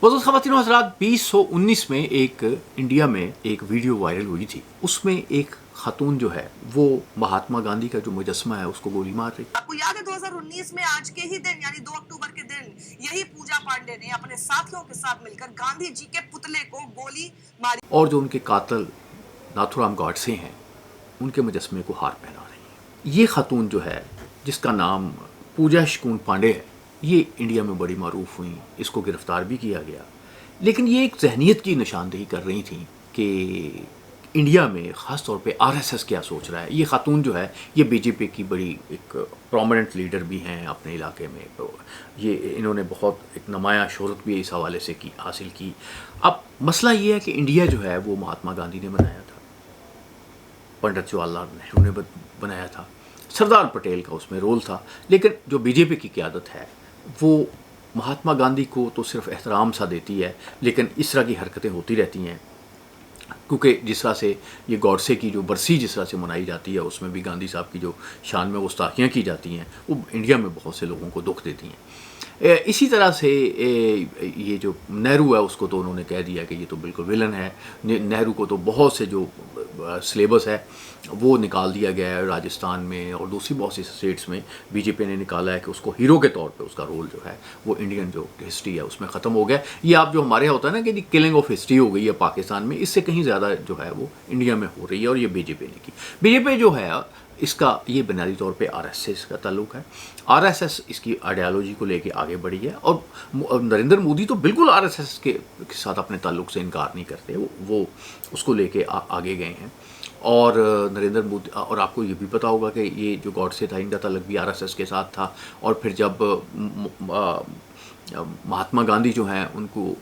मुअज़्ज़ज़ ख़वातीन व हज़रात, 2019 में इंडिया में एक वीडियो वायरल हुई थी। उसमें एक खातून जो है वो महात्मा गांधी का जो मुजस्समा है उसको गोली मार रही। आपको याद है 2019 में आज के ही दिन यानी 2 अक्टूबर के दिन यही पूजा पांडे ने अपने साथियों के साथ मिलकर गांधी जी के पुतले को गोली मारी और जो उनके कातिल नाथूराम गॉडसे हैं उनके मुजस्समे को हार पहना रही है। ये खातून जो है जिसका नाम पूजा शकून पांडे है, ये इंडिया में बड़ी मारूफ हुई, इसको गिरफ्तार भी किया गया। लेकिन ये एक जहनीत की निशानदेही कर रही थी कि इंडिया में ख़ास तौर पे आरएसएस क्या सोच रहा है। ये खातून जो है ये बीजेपी की बड़ी एक प्रोमिनेंट लीडर भी हैं अपने इलाके में, तो ये इन्होंने बहुत एक नुमायाँ शोहरत भी इस हवाले से हासिल की। अब मसला ये है कि इंडिया जो है वो महात्मा गांधी ने बनाया था, पंडित जवाहरलाल नेहरू ने बनाया था, सरदार पटेल का उसमें रोल था। लेकिन जो बीजेपी की क़यादत है वो महात्मा गांधी को तो सिर्फ एहतराम सा देती है, लेकिन इस तरह की हरकतें होती रहती हैं क्योंकि जिस तरह से ये गॉडसे की जो बरसी जिस तरह से मनाई जाती है उसमें भी गांधी साहब की जो शान में गुस्ताखियाँ की जाती हैं वो इंडिया में बहुत से लोगों को दुख देती हैं। इसी तरह से ये जो नेहरू है उसको तो उन्होंने कह दिया कि ये तो बिल्कुल विलन है। नेहरू को तो बहुत से जो सिलेबस है वो निकाल दिया गया है राजस्थान में और दूसरी बहुत सी स्टेट्स में बीजेपी ने निकाला है कि उसको हीरो के तौर पे उसका रोल जो है वो इंडियन जो हिस्ट्री है उसमें ख़त्म हो गया। ये आप जो हमारे यहाँ होता है ना कि किलिंग ऑफ हिस्ट्री हो गई है पाकिस्तान में, इससे कहीं ज़्यादा जो है वो इंडिया में हो रही है और ये बीजेपी ने की। बीजेपी जो है इसका ये बुनियादी तौर पे आरएसएस का ताल्लुक है। आरएसएस इसकी आइडियालॉजी को लेके आगे बढ़ी है और नरेंद्र मोदी तो बिल्कुल आरएसएस के साथ अपने ताल्लुक से इनकार नहीं करते, वो उसको लेके आगे गए हैं। और नरेंद्र मोदी, और आपको ये भी पता होगा कि ये जो गॉडसे था इनका ताल्लुक भी आरएसएस के साथ था। और फिर जब महात्मा गांधी जो हैं उनको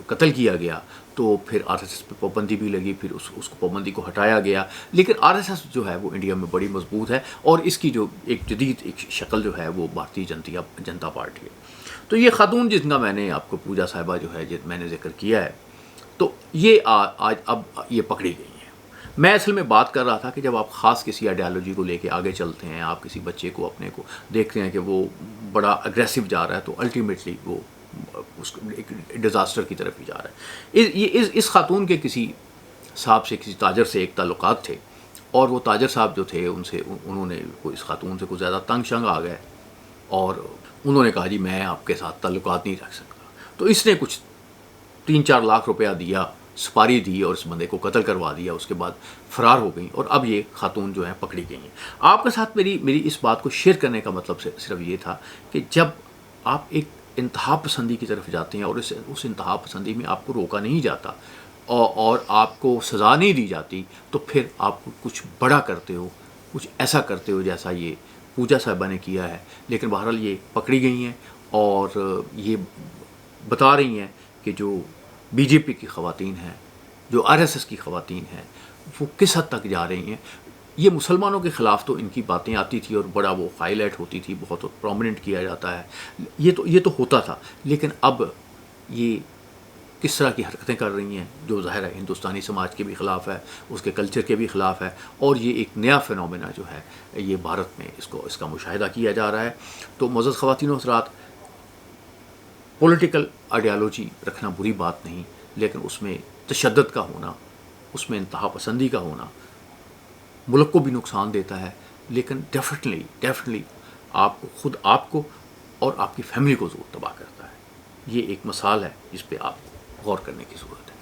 कत्ल किया गया तो फिर आरएसएस पे पाबंदी भी लगी, फिर उसको पाबंदी को हटाया गया। लेकिन आरएसएस जो है वो इंडिया में बड़ी मजबूत है और इसकी जो एक जदीद एक शक्ल जो है वो भारतीय जनता पार्टी है। तो ये खातून जिनका मैंने आपको पूजा साहिबा जो है मैंने जिक्र किया है, तो ये आज अब ये पकड़ी गई हैं। मैं असल में बात कर रहा था कि जब आप ख़ास किसी आइडियालॉजी को लेके आगे चलते हैं, आप किसी बच्चे को अपने को देखते हैं कि वो बड़ा अग्रेसिव जा रहा है, तो अल्टीमेटली वो उसको एक डिज़ास्टर की तरफ ही जा रहा है। इस खातून के किसी साहब से, किसी ताजर से एक ताल्लुकात थे और वो ताजर साहब जो थे उन्होंने इस खातून से कुछ ज़्यादा तंग शंग आ गए और उन्होंने कहा जी मैं आपके साथ ताल्लुकात नहीं रख सकता। तो इसने कुछ 3-4 लाख रुपया दिया, सुपारी दी और इस बंदे को कत्ल करवा दिया। उसके बाद फ़रार हो गई और अब ये खातून जो है पकड़ी गई हैं। आपके साथ मेरी इस बात को शेयर करने का मतलब सिर्फ ये था कि जब आप एक इंतहा पसंदी की तरफ जाते हैं और उस इंतहा पसंदी में आपको रोका नहीं जाता और आपको सज़ा नहीं दी जाती, तो फिर आप कुछ बड़ा करते हो, कुछ ऐसा करते हो जैसा ये पूजा साहिबा ने किया है। लेकिन बहरहाल ये पकड़ी गई हैं और ये बता रही हैं कि जो बीजेपी की ख़वातीन हैं, जो आरएसएस की ख़वातीन हैं, वो किस हद तक जा रही हैं। ये मुसलमानों के ख़िलाफ़ तो इनकी बातें आती थी और बड़ा वो हाईलाइट होती थी, बहुत प्रोमिनेंट किया जाता है, ये तो होता था। लेकिन अब ये किस तरह की हरकतें कर रही हैं जो ज़ाहिर है हिंदुस्तानी समाज के भी ख़िलाफ़ है, उसके कल्चर के भी ख़िलाफ़ है और ये एक नया फ़िनोमेना जो है ये भारत में इसका मुशाहिदा किया जा रहा है। तो मुअज़्ज़ज़ ख़वातीन व हज़रात, पॉलिटिकल आइडियालॉजी रखना बुरी बात नहीं, लेकिन उसमें तशद्दुद का होना, उसमें इंतहा पसंदी का होना मुल्क को भी नुकसान देता है। लेकिन डेफिनेटली आपको और आपकी फैमिली को ज़रूर तबाह करता है। ये एक मिसाल है जिस पे आप गौर करने की ज़रूरत है।